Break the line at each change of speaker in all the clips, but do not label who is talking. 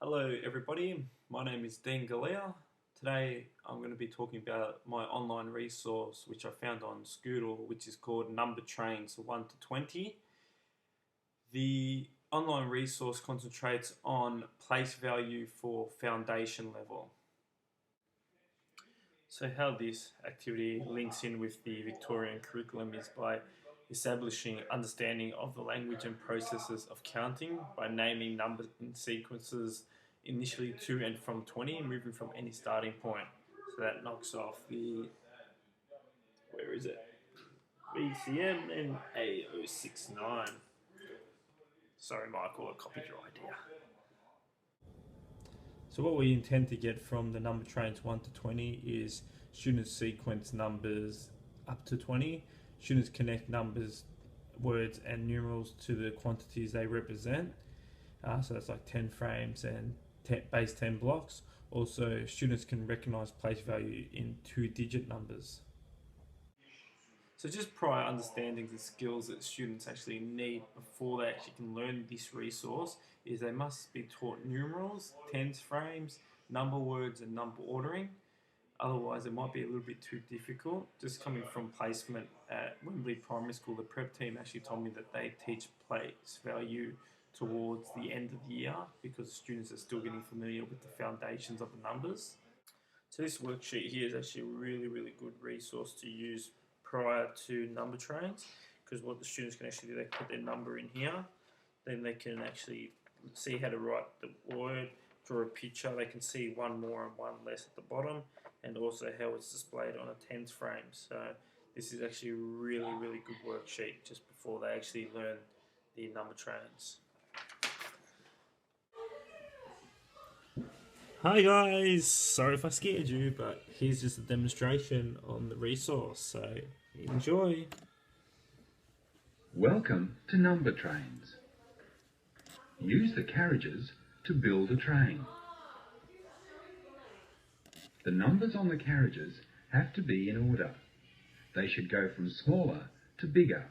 Hello everybody, my name is Dean Galea. Today I'm going to be talking about my online resource which I found on Scoodle, which is called Number Trains 1 to 20. The online resource concentrates on place value for foundation level. So how this activity links in with the Victorian curriculum is by establishing understanding of the language and processes of counting by naming numbers in sequences initially to and from 20, moving from any starting point. So that knocks off the, where is it? BCM and A069. Sorry, Michael, I copied your idea. So what we intend to get from the number trains 1 to 20 is students sequence numbers up to 20. Students connect numbers, words and numerals to the quantities they represent. So that's like 10 frames and base 10 blocks. Also, students can recognize place value in 2-digit numbers. So just prior understandings and skills that students actually need before they actually can learn this resource is they must be taught numerals, tens frames, number words and number ordering. Otherwise it might be a little bit too difficult. Just coming from placement at Wembley Primary School, the prep team actually told me that they teach place value towards the end of the year because students are still getting familiar with the foundations of the numbers. So this worksheet here is actually a really good resource to use prior to number trains, because what the students can actually do, they put their number in here, then they can actually see how to write the word, draw a picture, they can see one more and one less at the bottom, and also how it's displayed on a tens frame. So this is actually a really good worksheet just before they actually learn the number trains. Hi guys, sorry if I scared you, but here's just a demonstration on the resource, so enjoy.
Welcome to Number Trains. Use the carriages to build a train. The numbers on the carriages have to be in order. They should go from smaller to bigger.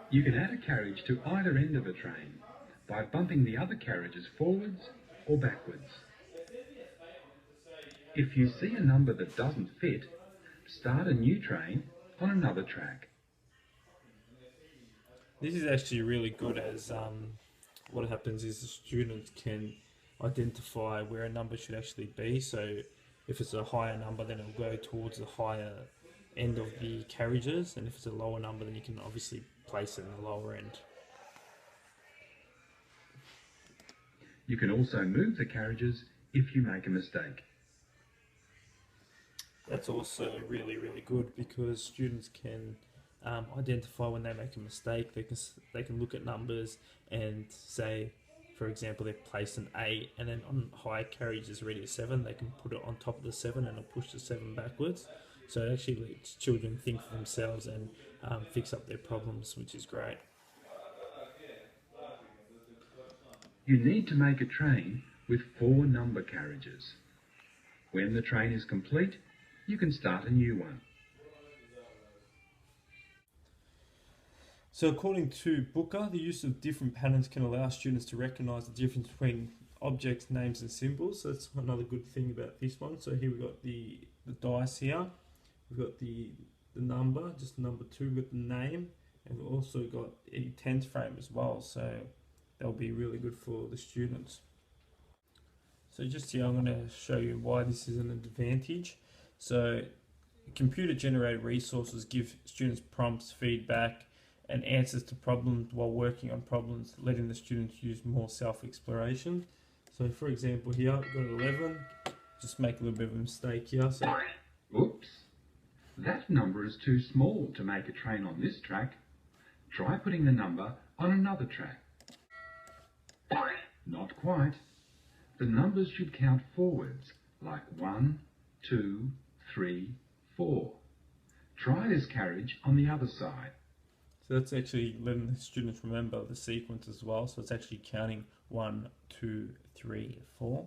You can add a carriage to either end of a train by bumping the other carriages forwards or backwards. If you see a number that doesn't fit, start a new train on another track.
This is actually really good, as what happens is the students can identify where a number should actually be. So if it's a higher number, then it'll go towards the higher end of the carriages, and if it's a lower number, then you can obviously place it in the lower end.
You can also move the carriages if you make a mistake.
That's also really good because students can identify when they make a mistake. They can look at numbers and say, for example, they've placed an 8, and then on high carriage is already a 7. They can put it on top of the 7 and it'll push the 7 backwards. So it actually lets children think for themselves and fix up their problems, which is great.
You need to make a train with 4 number carriages. When the train is complete, you can start a new one.
So according to Booker, the use of different patterns can allow students to recognise the difference between objects, names and symbols. So that's another good thing about this one. So here we've got the dice here. We've got the number, just number 2, we've got the name, and we've also got a tens frame as well. So that'll be really good for the students. So just here I'm going to show you why this is an advantage. So computer generated resources give students prompts, feedback and answers to problems while working on problems, letting the students use more self-exploration. So for example here, I've got 11, just make a little bit of a mistake here. So,
oops, that number is too small to make a train on this track. Try putting the number on another track. Not quite. The numbers should count forwards, like 1, 2, 3, 4. Try this carriage on the other side.
So that's actually letting the students remember the sequence as well. So it's actually counting 1, 2, 3, 4.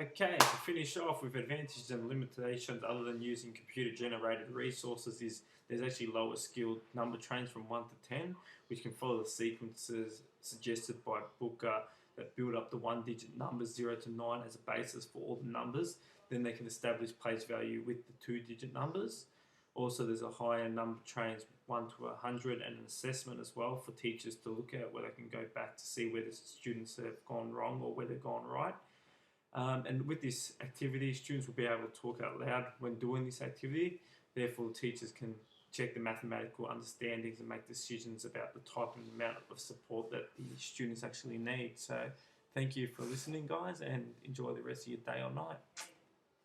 Okay, to finish off with advantages and limitations other than using computer generated resources is there's actually lower skilled number trains from 1 to 10, which can follow the sequences suggested by Booker that build up the one-digit numbers 0 to 9 as a basis for all the numbers. Then they can establish place value with the two-digit numbers. Also, there's a higher number of trains 1 to 100 and an assessment as well for teachers to look at where they can go back to see where the students have gone wrong or where they've gone right. And with this activity, students will be able to talk out loud when doing this activity. Therefore, teachers can check the mathematical understandings and make decisions about the type and amount of support that the students actually need. So thank you for listening, guys, and enjoy the rest of your day or night.